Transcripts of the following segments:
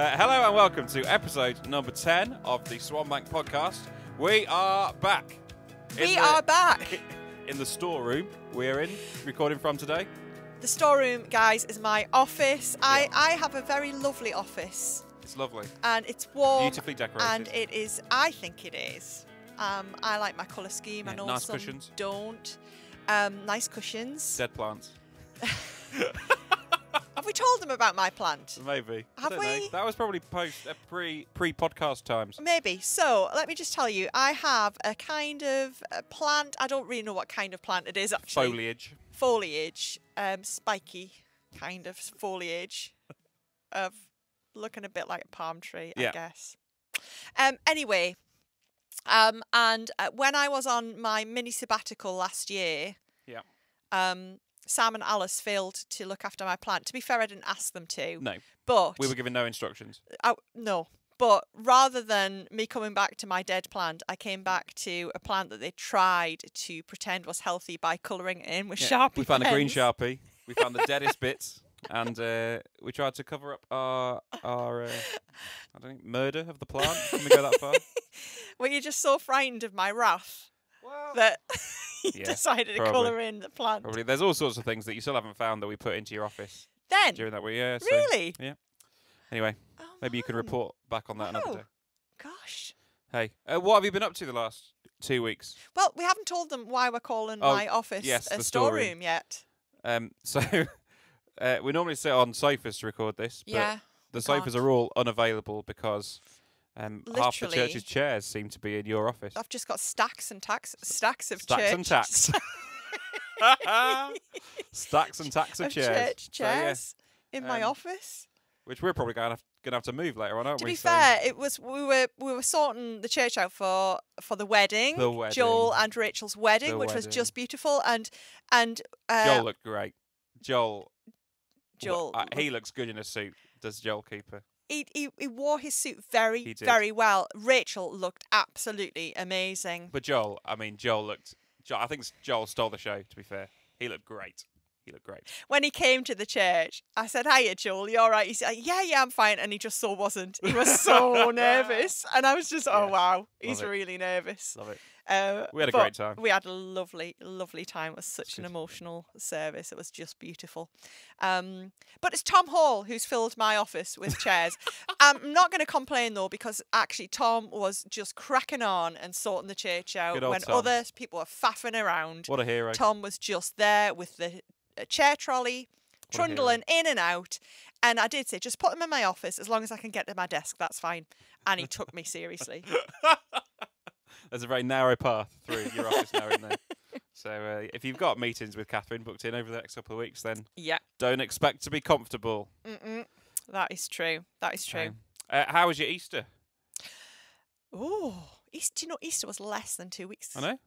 Hello and welcome to episode number 10 of the SwanBank podcast. We are back. We are back. In the storeroom we're recording from today. The storeroom, guys, is my office. Yeah. I have a very lovely office. It's lovely. And it's warm. Beautifully decorated. And it is, I think it is. I like my colour scheme. Yeah, I know nice some cushions. Don't. Nice cushions. Dead plants. Have we told them about my plant? Maybe. Have we? Know. That was probably pre-podcast times. Maybe. So, let me just tell you, I have a kind of plant. I don't really know what kind of plant it is, actually. Foliage. Foliage. Spiky kind of foliage. Of looking a bit like a palm tree, I guess. Anyway, and when I was on my mini sabbatical last year, Sam and Alice failed to look after my plant. To be fair, I didn't ask them to. No. But we were given no instructions. No. But rather than me coming back to my dead plant, I came back to a plant that they tried to pretend was healthy by colouring it in with Sharpie We found pens. a green Sharpie. We found the deadest bits. And we tried to cover up our I don't think, murder of the plant. Can we go that far? Well, you're just so frightened of my wrath that you decided to colour in the plant. Probably. There's all sorts of things that you still haven't found that we put into your office. Then? During that week, yeah. So, really? Yeah. Anyway, maybe you can report back on that another day. Gosh. Hey, what have you been up to the last 2 weeks? Well, we haven't told them why we're calling my office a storeroom yet. So we normally sit on sofas to record this, but the sofas are all unavailable because half the church's chairs seem to be in your office. I've just got stacks of chairs. Stacks and tacks of chairs. Church chairs in my office. Which we're probably going to have to move later on, aren't we? To be fair, it was we were sorting the church out for the wedding. Joel and Rachel's wedding, which was just beautiful, and Joel looked great. Joel, he looks good in a suit. Does Joel Cooper? He wore his suit very well. Rachel looked absolutely amazing. But Joel looked. I think Joel stole the show. To be fair, he looked great. When he came to the church, I said, "Hiya, Joel, you all right?" He said, "Yeah, I'm fine." And he just so wasn't. He was so nervous. And I was just, oh, wow, he's really nervous. Love it. We had a great time. We had a lovely, lovely time. It was such an emotional service. It was just beautiful. But it's Tom Hall who's filled my office with chairs. I'm not going to complain, though, because actually Tom was just cracking on and sorting the church out when Tom. other people were faffing around. What a hero. Tom was just there with the chair trolley, trundling in and out. And I did say, just put them in my office as long as I can get to my desk. That's fine. And he took me seriously. There's a very narrow path through your office now, isn't there? So if you've got meetings with Catherine booked in over the next couple of weeks, then don't expect to be comfortable. That is true. That is true. How was your Easter? Oh, Easter! You know, Easter was less than 2 weeks. I know.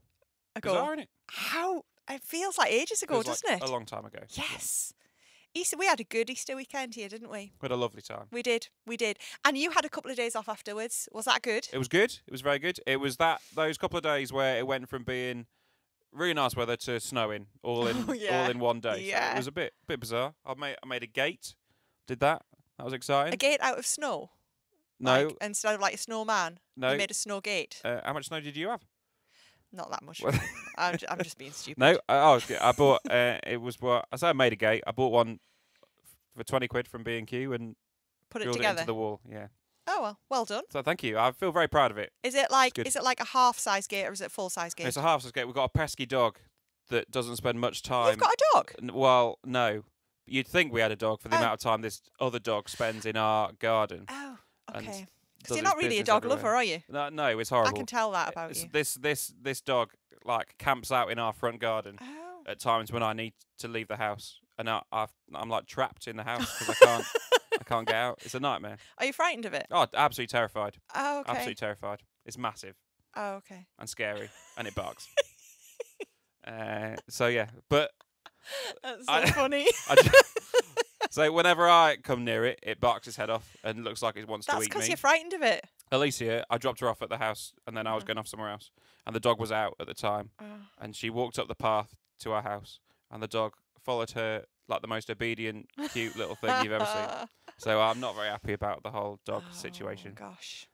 Ago. Bizarre, isn't it? How it feels like ages ago, doesn't it? A long time ago. Yes. Easter. We had a good Easter weekend here, didn't we? We had a lovely time. We did. And you had a couple of days off afterwards. Was that good? It was good. It was very good. It was those couple of days where it went from being really nice weather to snowing all in one day. Yeah. So it was a bit bizarre. I made a gate. Did that. That was exciting. A gate out of snow? No. Like, instead of like a snowman? No. You made a snow gate? How much snow did you have? Not that much. I'm just being stupid. No. I bought. It was what I said. I made a gate. I bought one for 20 quid from B&Q and put it drilled together it into the wall. Yeah. Oh well done. So thank you. I feel very proud of it. Is it like a half-size gate or is it a full-size gate? It's a half-size gate. We've got a pesky dog that doesn't spend much time. You've got a dog? Well, no. You'd think we had a dog for the amount of time this other dog spends in our garden. Oh, okay. Because you're not really a dog lover, are you? No, it's horrible. I can tell that about you. This dog like camps out in our front garden at times when I need to leave the house, and I'm like trapped in the house because I can't get out. It's a nightmare. Are you frightened of it? Oh, absolutely terrified. Oh, okay. Absolutely terrified. It's massive. Oh, okay. And scary, and it barks. So yeah, but that's so funny. So whenever I come near it, it barks its head off and looks like it wants to eat me. That's because you're frightened of it. Alicia, I dropped her off at the house, and then I was going off somewhere else, and the dog was out at the time, and she walked up the path to our house, and the dog followed her like the most obedient, cute little thing you've ever seen. So I'm not very happy about the whole dog situation. Gosh.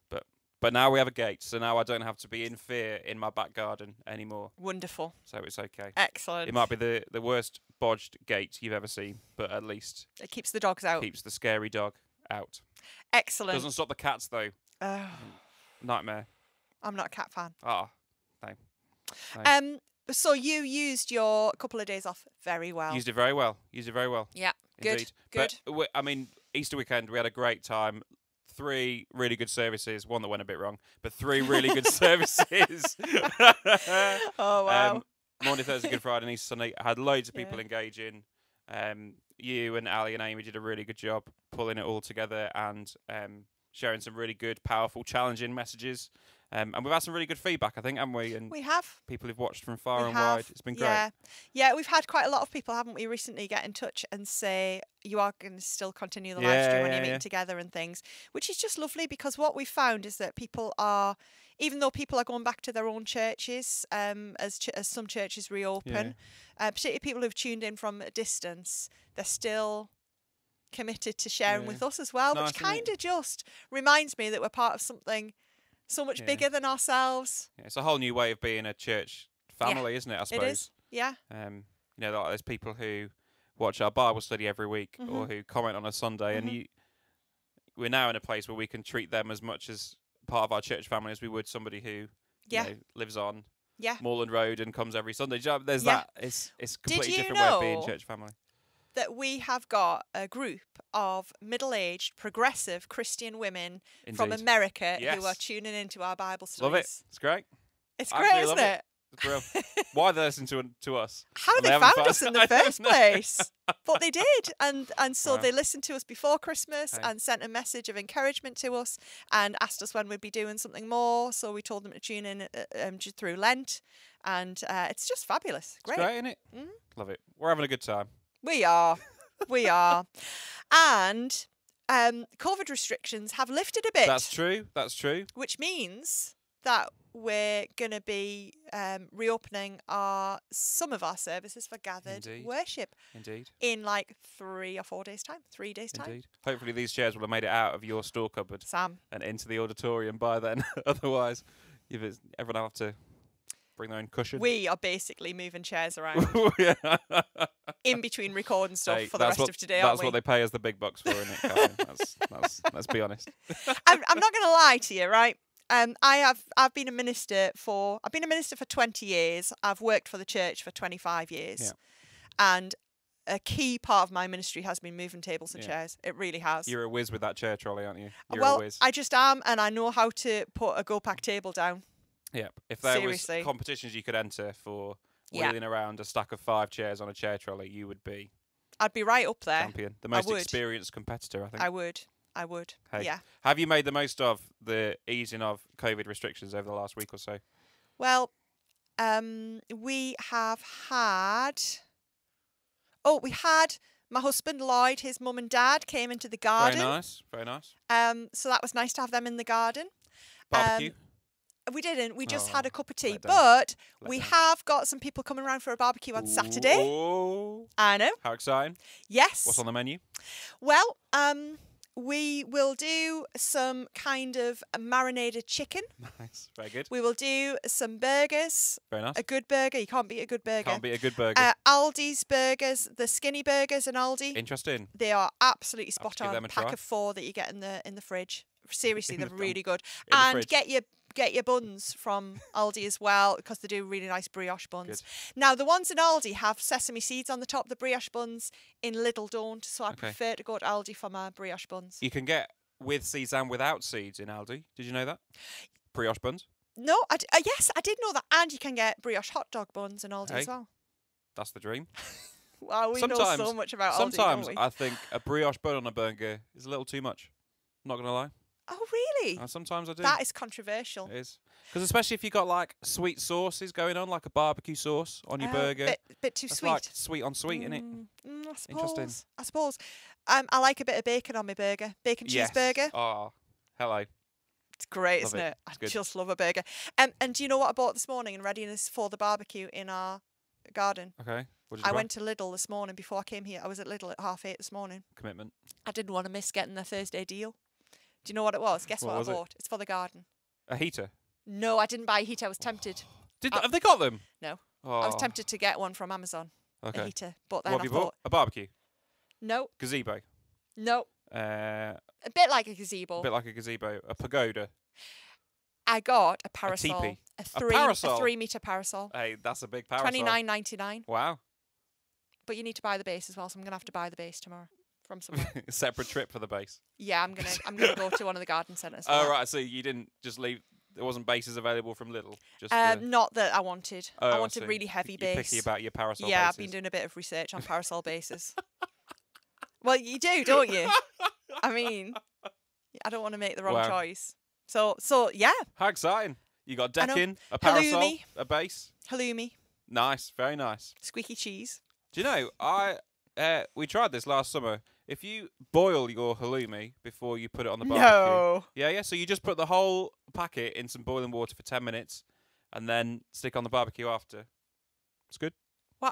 But now we have a gate, so now I don't have to be in fear in my back garden anymore. Wonderful. So it's okay. Excellent. It might be the worst bodged gate you've ever seen, but at least it keeps the dogs out. Keeps the scary dog out. Excellent. Doesn't stop the cats though. Nightmare. I'm not a cat fan. Oh, no. So you used your couple of days off very well. Used it very well. Yeah. Indeed. Good. But I mean, Easter weekend we had a great time. 3 really good services. One that went a bit wrong, but 3 really good services. Oh wow. Monday, Thursday, Good Friday, and Easter Sunday. I had loads of people engaging. You and Ali and Amy did a really good job pulling it all together and sharing some really good, powerful, challenging messages. And we've had some really good feedback, I think, haven't we? And we have. People who've watched from far and wide. It's been great. Yeah, we've had quite a lot of people, haven't we, recently get in touch and say you are going to still continue the live stream when you're meeting together and things, which is just lovely because what we found is that people are, even though people are going back to their own churches as some churches reopen, particularly people who've tuned in from a distance, they're still committed to sharing with us as well, which kind of just reminds me that we're part of something so much bigger than ourselves. Yeah, it's a whole new way of being a church family, isn't it? I suppose. It is. Yeah. You know, like there's people who watch our Bible study every week or who comment on a Sunday, and we're now in a place where we can treat them as much as part of our church family as we would somebody who you know, lives on Moreland Road and comes every Sunday. There's that. It's a completely different way of being church family. That we have got a group of middle-aged, progressive Christian women from America who are tuning into our Bible studies. Love it. It's great. It's great, isn't it? It's brilliant. Why they listen to us? How they found us in the first place. But they did. And so they listened to us before Christmas and sent a message of encouragement to us and asked us when we'd be doing something more. So we told them to tune in through Lent. And it's just fabulous. Great. It's great, isn't it? Love it. We're having a good time. We are. And COVID restrictions have lifted a bit. That's true. Which means that we're going to be reopening some of our services for gathered worship. Indeed. In like 3 or 4 days' time. 3 days' time. Indeed. Hopefully these chairs will have made it out of your store cupboard. Sam. And into the auditorium by then. Otherwise, everyone will have to bring their own cushion. We are basically moving chairs around in between recording stuff for the rest of today, aren't we? That's what they pay us the big bucks for, isn't it, Catherine? Let's be honest. I'm not going to lie to you, right? I've been a minister for 20 years. I've worked for the church for 25 years. Yeah. And a key part of my ministry has been moving tables and chairs. It really has. You're a whiz with that chair trolley, aren't you? You're a whiz. I just am, and I know how to put a go-pack table down. Yeah, if there was competitions you could enter for wheeling around a stack of 5 chairs on a chair trolley, you would be. I'd be right up there. Champion, the most experienced competitor, I think. I would. Hey, yeah. Have you made the most of the easing of COVID restrictions over the last week or so? Well, we have had. Oh, we had my husband Lloyd, his mum and dad came into the garden. Very nice. So that was nice to have them in the garden. Barbecue. We didn't. We just had a cup of tea. But we have got some people coming around for a barbecue on Saturday. Oh. I know. How exciting. Yes. What's on the menu? Well, we will do some kind of marinated chicken. Nice. Very good. We will do some burgers. Very nice. A good burger. You can't beat a good burger. Can't beat a good burger. Aldi's burgers, the skinny burgers in Aldi. Interesting. They are absolutely spot on. Pack of 4 that you get in the fridge. Seriously, they're really good. And get your buns from Aldi as well, because they do really nice brioche buns. Good. Now, the ones in Aldi have sesame seeds on the top. The brioche buns in Lidl don't, so I prefer to go to Aldi for my brioche buns. You can get with seeds and without seeds in Aldi. Did you know that? Brioche buns? No, yes, I did know that. And you can get brioche hot dog buns in Aldi as well. That's the dream. Wow, we know so much about Aldi, sometimes don't we? I think a brioche bun on a burger is a little too much. I'm not going to lie. Oh, really? Sometimes I do. That is controversial. It is. Because especially if you've got like sweet sauces going on, like a barbecue sauce on your burger. Bit too sweet. Like sweet on sweet, innit? I suppose. Interesting. I suppose. I like a bit of bacon on my burger. Bacon cheeseburger. Oh, hello. It's great, isn't it? I just love a burger. And do you know what I bought this morning in readiness for the barbecue in our garden? Okay. What did you I buy? went to Lidl this morning before I came here. I was at Lidl at 8:30 this morning. Commitment. I didn't want to miss getting the Thursday deal. Do you know what it was? Guess What what was I it? bought? It's for the garden. A heater. No, I didn't buy a heater. I was tempted. Have they got them? No. Oh. I was tempted to get one from Amazon. Okay. A heater. But What then have I you thought, bought? A barbecue. no, Gazebo. no. A A bit like a gazebo. bit like a gazebo. A pagoda. I got a parasol. teepee. A parasol? 3 meter parasol. Hey, that's a big parasol. $29.99. Wow. But you need to buy the base as well, so I'm gonna have to buy the base tomorrow from somewhere. Separate trip for the base. Yeah, I'm gonna go to one of the garden centres. Oh right, so you didn't just leave. There wasn't bases available from Lidl. Just not that I wanted. I wanted see. really heavy You're base. picky about your parasol. Yeah, bases. I've been doing a bit of research on parasol bases. Well, you do, don't you? I mean, I don't want to make the wrong Wow. choice. So yeah, How exciting! You got I know. decking, a parasol, Halloumi. a base. halloumi, Nice, very nice. squeaky cheese. Do you know we tried this last summer. If you boil your halloumi before you put it on the barbecue, No. yeah. So you just put the whole packet in some boiling water for 10 minutes, and then stick on the barbecue after. It's good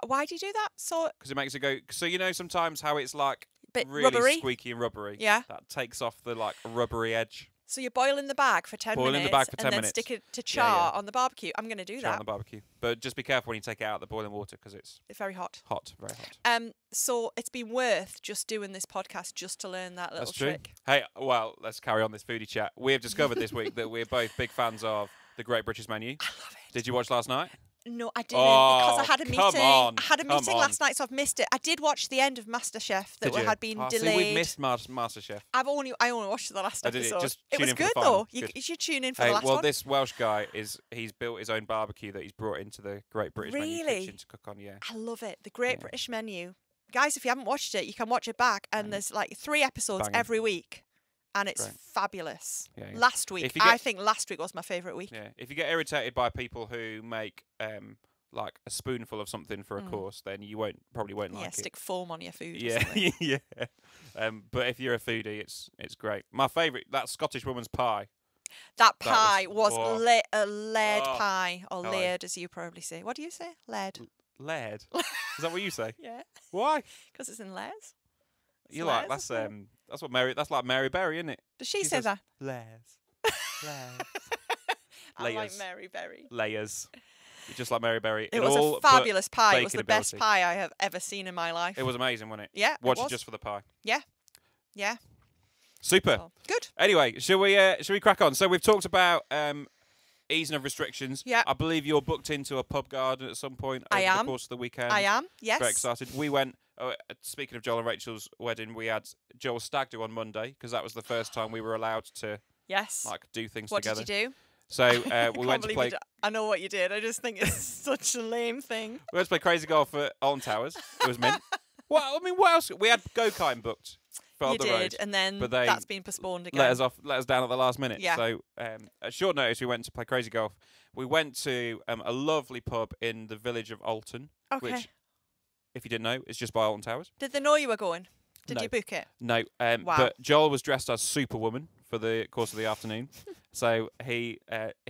Why do you do that? So because it makes it go. So you know sometimes how it's like bit really rubbery. squeaky and rubbery. Yeah. That takes off the like rubbery edge. So you boil in the bag for 10 Boil in minutes the bag for 10 and then minutes. stick it to Yeah, char yeah. on the barbecue. I'm going to do Char on that. the barbecue, but just be careful when you take it out of the boiling water because it's It's very hot. hot, very hot. So it's been worth just doing this podcast just to learn that little That's true. trick. Hey, well, let's carry on this foodie chat. We have discovered this week that we're both big fans of the Great British Menu. I love it. Did you watch last night? No, I didn't because I had a come meeting. on, I had a come meeting on. last night, so I've missed it. I did watch the end of MasterChef that Did you? had been Oh, delayed. See, we missed MasterChef. I only watched the last I did it. episode. Just It tune was in for the good final. though. Good. You should tune in for Hey, the last well, one. this Welsh guy he's built his own barbecue that he's brought into the Great British Menu Really? kitchen to cook on. Yeah. I love it. The Great Yeah. British Menu. Guys, if you haven't watched it, you can watch it back, and there's like 3 episodes Banging. every week, and it's Great. fabulous. Yeah, yeah. Last week, If you I get- think last week was my favourite week. Yeah. If you get irritated by people who make like a spoonful of something for a course, then you probably won't Yeah, like it. stick foam on your food. Or Yeah, something. yeah. But if you're a foodie, it's great. My favourite, that Scottish woman's pie. That That pie was- was oh. a lead Oh. pie, or Oh. layered, as you probably say. What do you say? Lead. Lead. Is that what you say? Yeah, Why? because it's in layers. You like Lares, that's isn't it? that's what Mary. That's like Mary Berry, isn't it? Does she She say says- that? Layers. Layers. I like Layers. Mary Berry. Layers. You're just like Mary Berry. It in was all a but fabulous pie. It was baking the best ability. pie I have ever seen in my life. It was amazing, wasn't it? Yeah, it Watch it was. just for the pie. Yeah. Super. So, good. Anyway, shall we crack on? So we've talked about easing of restrictions. Yeah. I believe you're booked into a pub garden at some point I over the am. course of the weekend. I am. Yes. Very excited. We went. Speaking of Joel and Rachel's wedding, we had Joel's stag do on Monday because that was the first time we were allowed to Yes. like do things What together. did you do? So I we can't went to believe play. you I know what you did. I just think it's such a lame thing. We went to play crazy golf at Alton Towers. It was mint. Well, I mean, what else? We had go-karting booked for You up the did, road. and then but they that's been postponed again. let us down at the last minute. Yeah. So at short notice, we went to play crazy golf. We went to a lovely pub in the village of Alton, Okay. which, if you didn't know, is just by Alton Towers. Did they know you were going? Did No. you book it? No, Wow. but Joel was dressed as Superwoman for the course of the afternoon. So he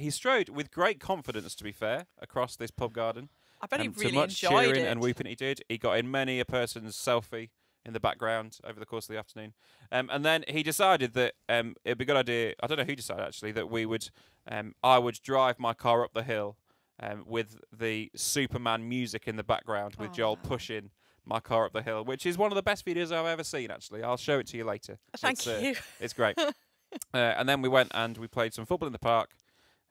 strode with great confidence, to be fair, across this pub garden. I bet he To really much enjoyed cheering it. and whooping he did. He got in many a person's selfie in the background over the course of the afternoon. And then he decided that it'd be a good idea. I don't know who decided actually that we would. I would drive my car up the hill with the Superman music in the background, with Joel Aw. pushing my car up the hill, which is one of the best videos I've ever seen. Actually, I'll show it to you later. Thank you. It's great. And then we went and we played some football in the park.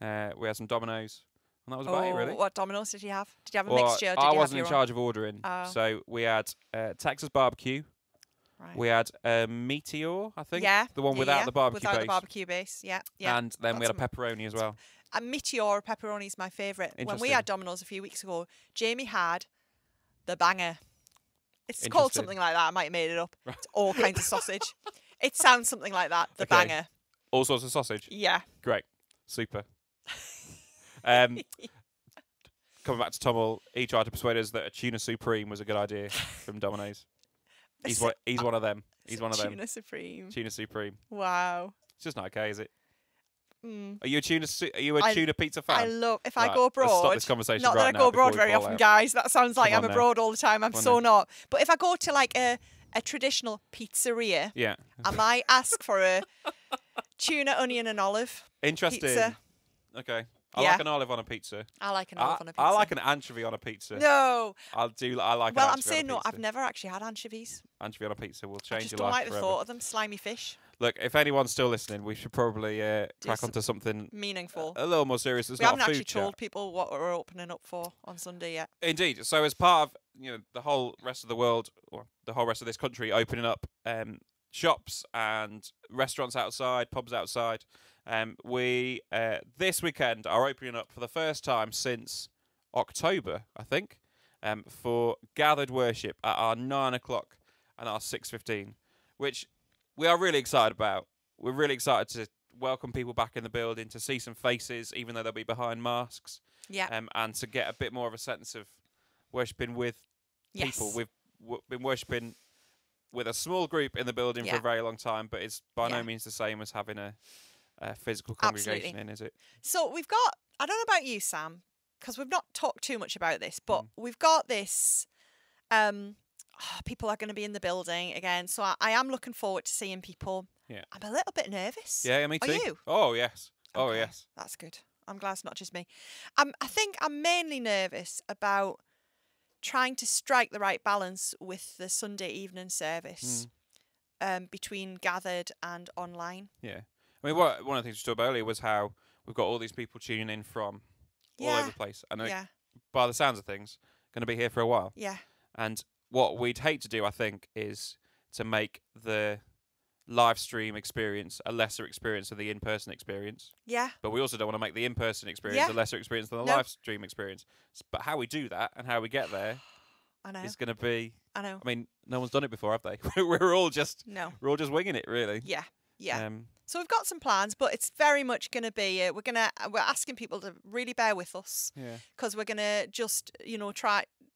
We had some dominoes, and that was about it, really. What Domino's did you have? Did you have a Well, mixture? Did I you have wasn't your in charge of ordering, Oh. so we had Texas barbecue. Right. We had Meteor, I think, Yeah. the one yeah, without yeah. the barbecue Without base, the barbecue base. Yeah. Yeah. and then we had a Got pepperoni as well. A Meteor pepperoni is my favourite. When we Interesting. had Domino's a few weeks ago, Jamie had the banger. It's called Interesting. something like that. I might have made it up. It's all kinds of sausage. It sounds something like that. The Okay. banger. All sorts of sausage. Yeah. Great, super. Coming back to Tommel, he tried to persuade us that a tuna supreme was a good idea from Domino's. He's one of them. He's one of them. Tuna Supreme. Tuna supreme. Wow. It's just not okay, is it? Are you a tuna pizza fan? I love, if I Right, go abroad, let's stop this conversation not right that I now go abroad before we very fall often, out. guys. That sounds like Come I'm on now. abroad all the time. I'm Come on so now. not. But if I go to like a traditional pizzeria, Yeah. I might ask for a tuna, onion, and olive Interesting. pizza. Okay. I Yeah. like an olive on a pizza. I like an olive on a pizza. I like an anchovy on a pizza. No. I like Well, an I'm anchovy saying on a no. pizza. I've never actually had anchovies. Anchovy on a pizza will I change just your don't life like the forever. thought of them. Slimy fish. Look, if anyone's still listening, we should probably crack some onto something meaningful. a little more serious. It's We not haven't a food actually chat. told people what we're opening up for on Sunday yet. Indeed. So as part of the whole rest of the world, or the whole rest of this country opening up shops and restaurants outside, pubs outside, we this weekend are opening up for the first time since October, I think, for gathered worship at our 9 o'clock and our 6:15, which we are really excited about. We're really excited to welcome people back in the building, to see some faces, even though they'll be behind masks. Yeah. And to get a bit more of a sense of worshipping with people. Yes. We've been worshipping with a small group in the building for a very long time, but it's by no means the same as having a physical congregation in, is it? So we've got, I don't know about you, Sam, because we've not talked too much about this, but we've got this, people are going to be in the building again, so I am looking forward to seeing people. Yeah. I'm a little bit nervous. Yeah, me too. Are you? Oh, yes. Oh, Okay, yes. That's good. I'm glad it's not just me. I think I'm mainly nervous about trying to strike the right balance with the Sunday evening service between gathered and online. Yeah. I mean, one of the things we talked about earlier was how we've got all these people tuning in from all over the place. And by the sounds of things, going to be here for a while. Yeah. And what we'd hate to do, I think, is to make the live stream experience a lesser experience than the in-person experience. Yeah. But we also don't want to make the in-person experience a lesser experience than the live stream experience. But how we do that and how we get there is going to be... I know. I mean, no one's done it before, have they? we're all just winging it, really. Yeah. Yeah. So we've got some plans, but it's very much going to be we're asking people to really bear with us, because we're going to just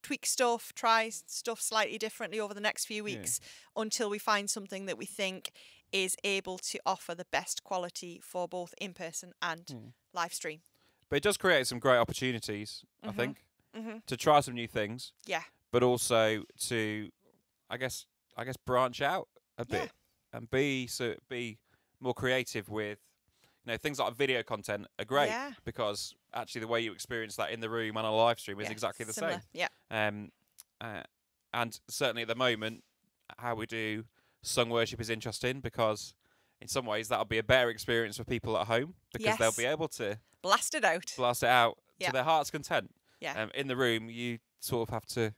tweak stuff, try stuff slightly differently over the next few weeks until we find something that we think is able to offer the best quality for both in person and live stream. But it does create some great opportunities, I think, to try some new things. Yeah. But also to, I guess branch out a bit and be more creative with, things like video content are great because actually the way you experience that in the room and on a live stream is exactly the same. Yeah. And certainly at the moment, how we do sung worship is interesting because in some ways that'll be a better experience for people at home because they'll be able to blast it out to their heart's content. Yeah. In the room, you sort of have to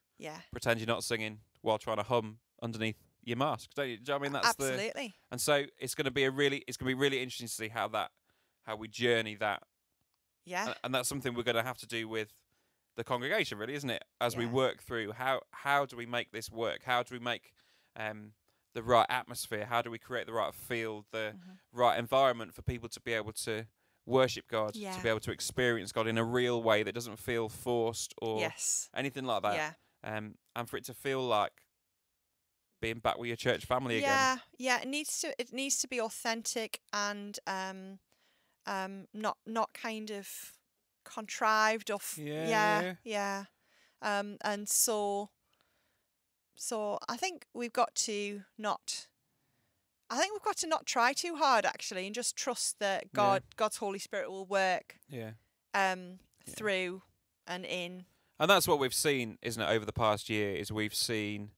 pretend you're not singing while trying to hum underneath your mask, don't you? Do you know what I mean? That's absolutely. And so it's going to be really interesting to see how we journey that. Yeah. And that's something we're going to have to do with the congregation, really, isn't it? As we work through how do we make this work? How do we make the right atmosphere? How do we create the right feel, the right environment for people to be able to worship God, to be able to experience God in a real way that doesn't feel forced or anything like that. Yeah. And for it to feel like being back with your church family again. Yeah. It needs to be authentic and not kind of contrived or and so I think we've got to not try too hard actually, and just trust that God's Holy Spirit will work through and in. And that's what we've seen, isn't it, over the past year, is we've seen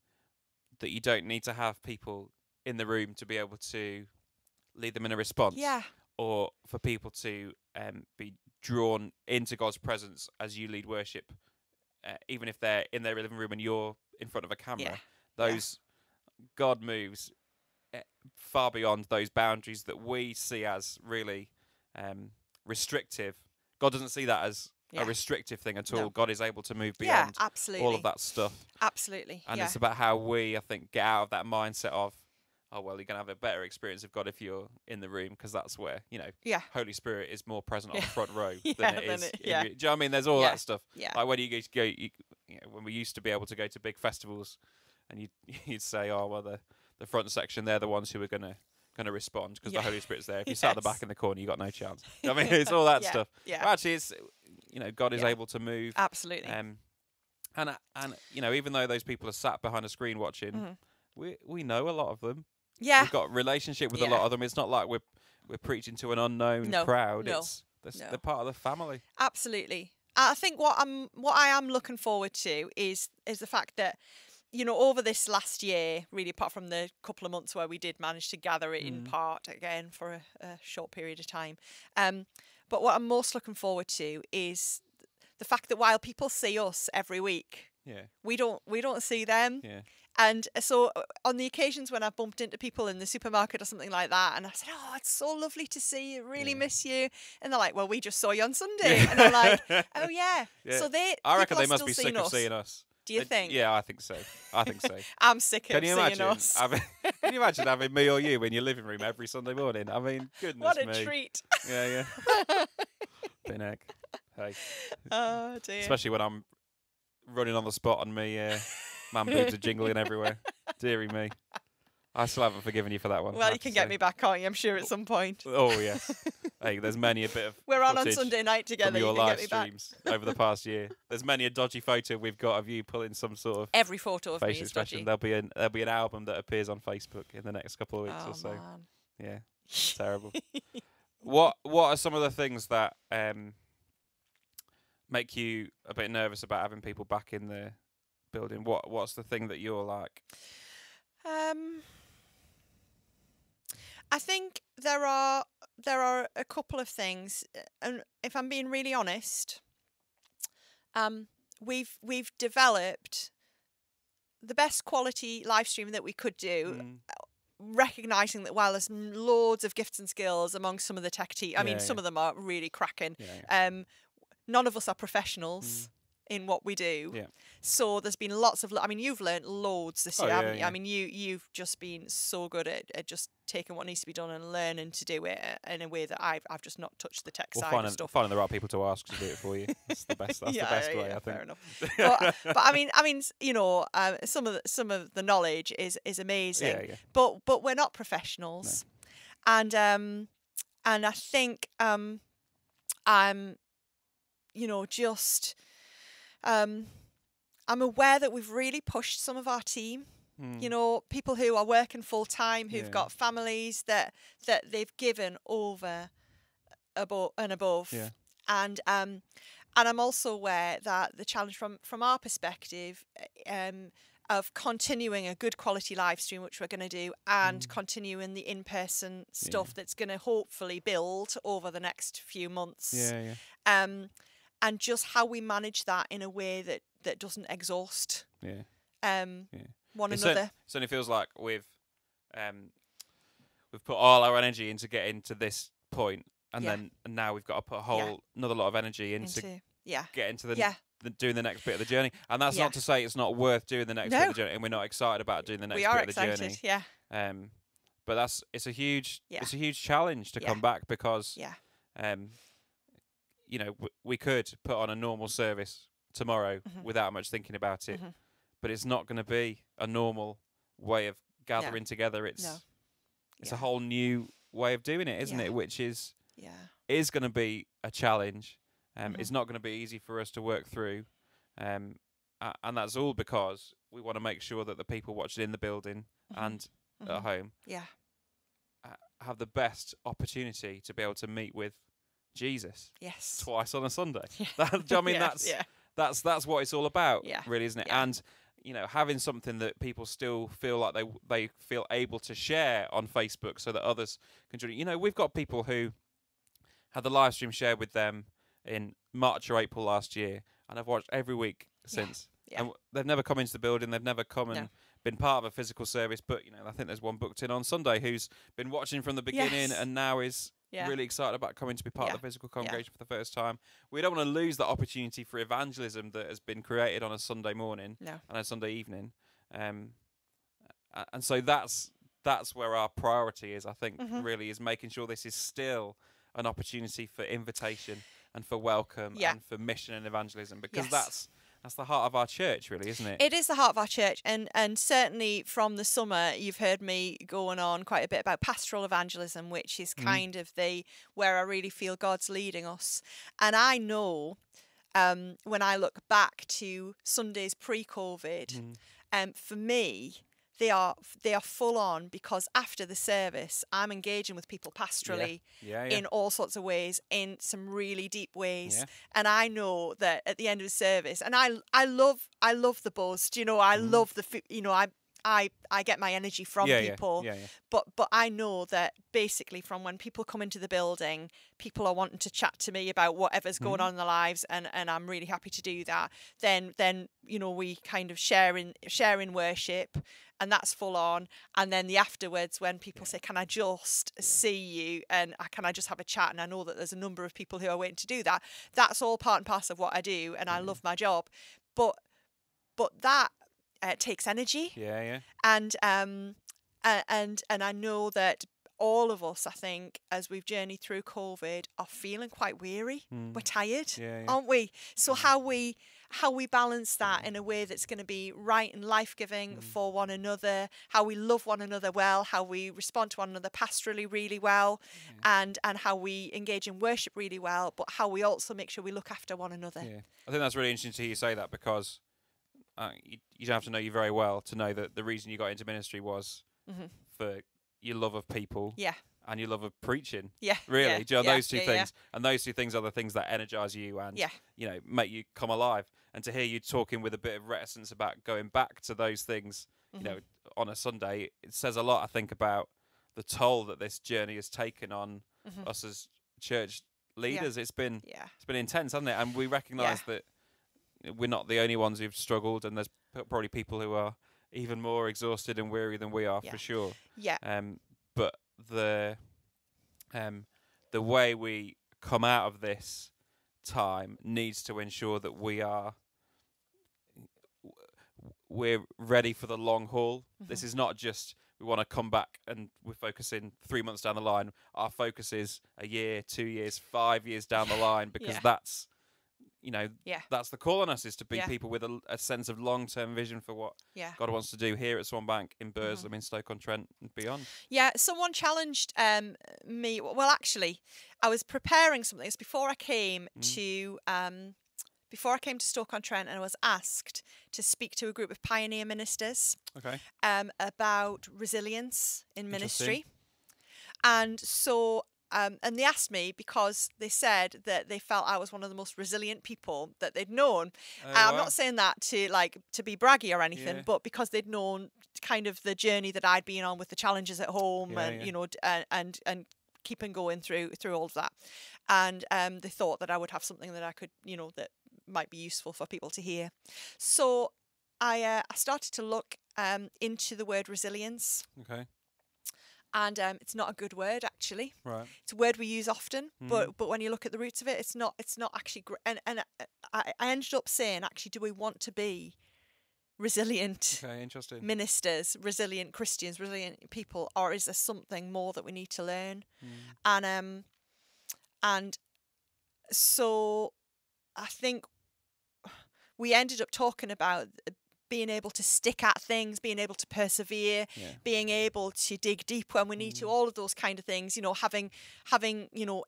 that you don't need to have people in the room to be able to lead them in a response. Yeah. Or for people to be drawn into God's presence as you lead worship, even if they're in their living room and you're in front of a camera. God moves far beyond those boundaries that we see as really restrictive. God doesn't see that as a restrictive thing at all. No. God is able to move beyond all of that stuff. Absolutely. And it's about how we, I think, get out of that mindset of, oh, well, you're going to have a better experience of God if you're in the room, because that's where, Holy Spirit is more present on the front row than it is. Do you know what I mean? There's all that stuff. Yeah. Like when you go, when we used to be able to go to big festivals and you'd say, oh, well, the front section, they're the ones who are going to going to respond because Yeah. the Holy Spirit's there. If you sat at the back Yes. in the corner, you got no chance. I mean, it's all that Yeah, stuff. yeah. But actually, it's God is Yeah. able to move. Absolutely. And even though those people are sat behind a screen watching, we know a lot of them. Yeah. We've got relationship with a lot of them. It's not like we're preaching to an unknown crowd. No. They're part of the family. Absolutely. I think what I am looking forward to is the fact that, over this last year, really, apart from the couple of months where we did manage to gather it in part again for a short period of time. But what I'm most looking forward to is the fact that while people see us every week, we don't see them. Yeah. And so on the occasions when I've bumped into people in the supermarket or something like that, and I said, "Oh, it's so lovely to see you. Really miss you." And they're like, "Well, we just saw you on Sunday." And I'm like, "Oh yeah." So I reckon they people are must be still sick of seeing us. Do you think? Yeah, I think so. I'm sick of Can you seeing imagine? us. Can you imagine having me or you in your living room every Sunday morning? I mean, goodness What a me. treat. Yeah. Bin egg. Hey. Oh dear. Especially when I'm running on the spot and me man boobs are jingling everywhere. Dearie me. I still haven't forgiven you for that one. Well, you can get me back, can't you? I'm sure at some point. Oh yes. Hey, there's many a bit of We're on footage Sunday night together. from your You can live get me back. streams over the past year. There's many a dodgy photo we've got of you pulling some sort of Every photo of me facial is expression. dodgy. There'll be an album that appears on Facebook in the next couple of weeks Oh or so. man. Yeah. Terrible. What are some of the things that make you a bit nervous about having people back in the building? What's the thing that you're like? I think there are a couple of things, and if I'm being really honest, we've developed the best quality live stream that we could do, recognizing that while there's loads of gifts and skills among some of the tech team, I mean, some of them are really cracking. None of us are professionals in what we do. Yeah. So there's been lots of, you've learnt loads this year, haven't you? I mean, you've just been so good at just taking what needs to be done and learning to do it in a way that I've just not touched the tech side of stuff. Finding the right people to ask to do it for you. That's the best. That's the best way, I think. Fair enough. but I mean, some of the knowledge is amazing. Yeah. But we're not professionals, no. And I think I'm aware that we've really pushed some of our team. People who are working full time, who've got families that they've given over and above. Yeah. And I'm also aware that the challenge from our perspective of continuing a good quality live stream, which we're going to do, and continuing the in-person stuff that's going to hopefully build over the next few months. And just how we manage that in a way that doesn't exhaust one another. It certainly feels like we've put all our energy into getting to this point, and now we've got to put another lot of energy into getting to doing the next bit of the journey. And that's not to say it's not worth doing the next bit of the journey, and we're not excited about doing the next bit of the journey. Yeah. But it's a huge challenge to come back because we could put on a normal service tomorrow without much thinking about it, but it's not going to be a normal way of gathering together. It's a whole new way of doing it, isn't it? Which is going to be a challenge. It's not going to be easy for us to work through, and that's all because we want to make sure that the people watching in the building and at home have the best opportunity to be able to meet with Jesus twice on a Sunday. That's what it's all about, really, isn't it? And having something that people still feel like they feel able to share on Facebook so that others can join. We've got people who had the live stream shared with them in March or April last year, and I've watched every week since. And they've never come into the building, they've never come and been part of a physical service, but I think there's one booked in on Sunday who's been watching from the beginning and now is really excited about coming to be part of the physical congregation for the first time. We don't want to lose that opportunity for evangelism that has been created on a Sunday morning and a Sunday evening. And so that's where our priority is, I think, really, is making sure this is still an opportunity for invitation and for welcome and for mission and evangelism, because That's the heart of our church, really, isn't it? It is the heart of our church, and certainly from the summer, you've heard me going on quite a bit about pastoral evangelism, which is kind of where I really feel God's leading us. And I know, when I look back to Sundays pre-COVID, for me, they are full on, because after the service, I'm engaging with people pastorally in all sorts of ways, in some really deep ways. And I know that at the end of the service, and I love the buzz. Do you know? I love I get my energy from people. But I know that basically from when people come into the building, people are wanting to chat to me about whatever's going on in their lives, and I'm really happy to do that. Then we kind of share in worship, and that's full on. And then the afterwards, when people say, "Can I just see you?" and "Can I just have a chat?" and I know that there's a number of people who are waiting to do that. That's all part and parcel of what I do, and I love my job. But that takes energy. And I know that all of us, I think, as we've journeyed through COVID, are feeling quite weary. We're tired, aren't we? So how we balance that in a way that's going to be right and life-giving for one another, how we love one another well, how we respond to one another pastorally really well, and how we engage in worship really well, but how we also make sure we look after one another. I think that's really interesting to hear you say that, because you don't have to know you very well to know that the reason you got into ministry was for your love of people and your love of preaching. Really. Do you know, those two things? And those two things are the things that energize you and make you come alive. And to hear you talking with a bit of reticence about going back to those things, on a Sunday, it says a lot, I think, about the toll that this journey has taken on us as church leaders. It's been intense, hasn't it? And we recognise that we're not the only ones who've struggled, and there's probably people who are even more exhausted and weary than we are, for sure. But the way we come out of this time needs to ensure that we're ready for the long haul. This is not just we want to come back and we're focusing 3 months down the line. Our focus is a year, 2 years, 5 years down the line, because that's that's the call on us, is to be people with a sense of long-term vision for what God wants to do here at SwanBank, in Burslem, in Stoke-on-Trent and beyond. Someone challenged me. Well, actually, I was preparing something. It's before I came to Stoke-on-Trent, and I was asked to speak to a group of pioneer ministers about resilience in ministry. And so and they asked me because they said that they felt I was one of the most resilient people that they'd known. I'm not saying that to be braggy or anything, but because they'd known kind of the journey that I'd been on with the challenges at home, and keeping going through all of that. And they thought that I would have something that I could, that might be useful for people to hear. So I started to look into the word resilience. And it's not a good word, actually. It's a word we use often, but when you look at the roots of it, it's not actually great. And I ended up saying, actually, do we want to be resilient ministers, resilient Christians, resilient people, or is there something more that we need to learn? And so I think we ended up talking about being able to stick at things, being able to persevere, being able to dig deep when we need to, all of those kind of things, having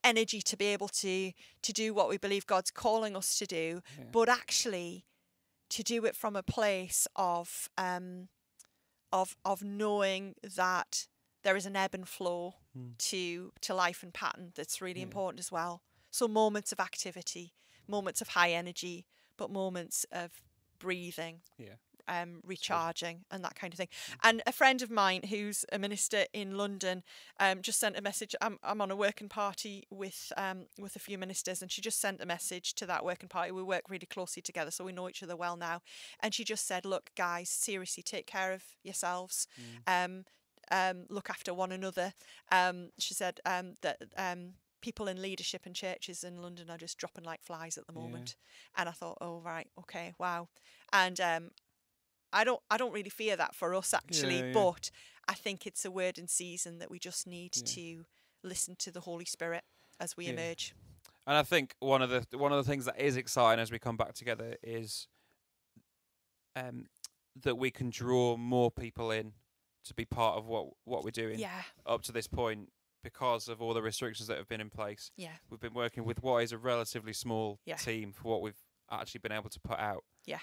energy to be able to do what we believe God's calling us to do, but actually to do it from a place of knowing that there is an ebb and flow to life and pattern that's really important as well. So moments of activity, moments of high energy, but moments of breathing, recharging, and that kind of thing. And a friend of mine who's a minister in London just sent a message. I'm on a working party with a few ministers, and she just sent a message to that working party. We work really closely together, so we know each other well now. And she just said, "Look, guys, seriously, take care of yourselves. Look after one another." She said that people in leadership in churches in London are just dropping like flies at the moment. And I thought, oh right, okay, wow. And I don't really fear that for us, actually, but I think it's a word in season that we just need to listen to the Holy Spirit as we emerge. And I think one of the things that is exciting as we come back together is that we can draw more people in to be part of what we're doing. Yeah. Up to this point, because of all the restrictions that have been in place, Yeah. we've been working with what is a relatively small team for what we've actually been able to put out. Yeah.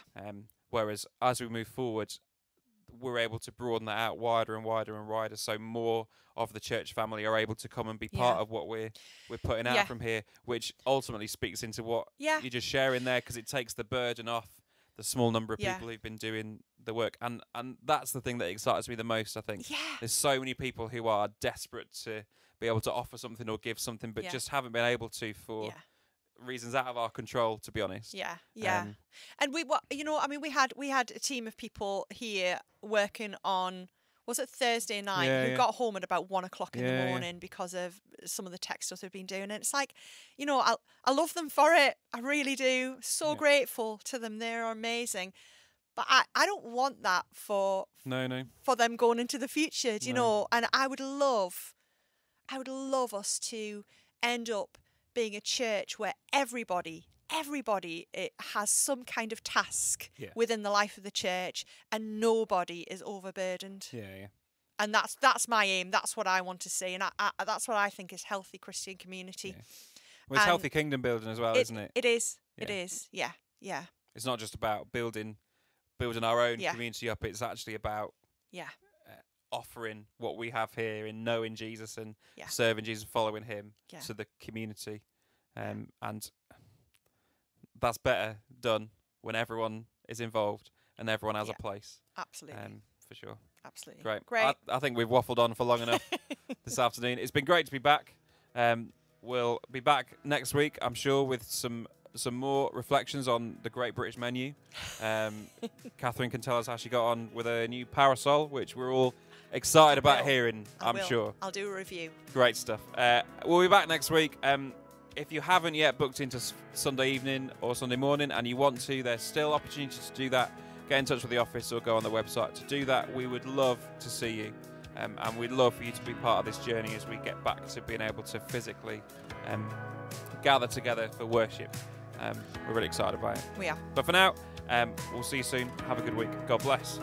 Whereas as we move forward, we're able to broaden that out wider and wider and wider, so more of the church family are able to come and be part of what we're putting out from here, which ultimately speaks into what you're just sharing there, because it takes the burden off the small number of people who've been doing the work, and that's the thing that excites me the most. I think there's so many people who are desperate to be able to offer something or give something, but just haven't been able to for reasons out of our control, to be honest. And we had a team of people here working on, was it Thursday night, who got home at about 1 o'clock in the morning because of some of the tech stuff they've been doing. And it's like, I love them for it. I really do. So grateful to them. They're amazing. But I don't want that for them going into the future, do you know? And I would love us to end up being a church where everybody it has some kind of task within the life of the church, and nobody is overburdened. And that's my aim. That's what I want to see, and that's what I think is healthy Christian community. Well, it's healthy kingdom building as well, isn't it? It is. It is. Yeah. It's not just about building our own community up. It's actually about offering what we have here in knowing Jesus and serving Jesus, following him to the community. And that's better done when everyone is involved and everyone has a place. Absolutely. For sure. Absolutely. Great. I think we've waffled on for long enough this afternoon. It's been great to be back. We'll be back next week, I'm sure, with some more reflections on the Great British Menu. Catherine can tell us how she got on with a new parasol, which we're all excited about hearing, I'm sure. I'll do a review. Great stuff. We'll be back next week. If you haven't yet booked into Sunday evening or Sunday morning and you want to, there's still opportunity to do that. Get in touch with the office or go on the website to do that. We would love to see you, and we'd love for you to be part of this journey as we get back to being able to physically gather together for worship. We're really excited about it. We are. But for now, we'll see you soon. Have a good week. God bless.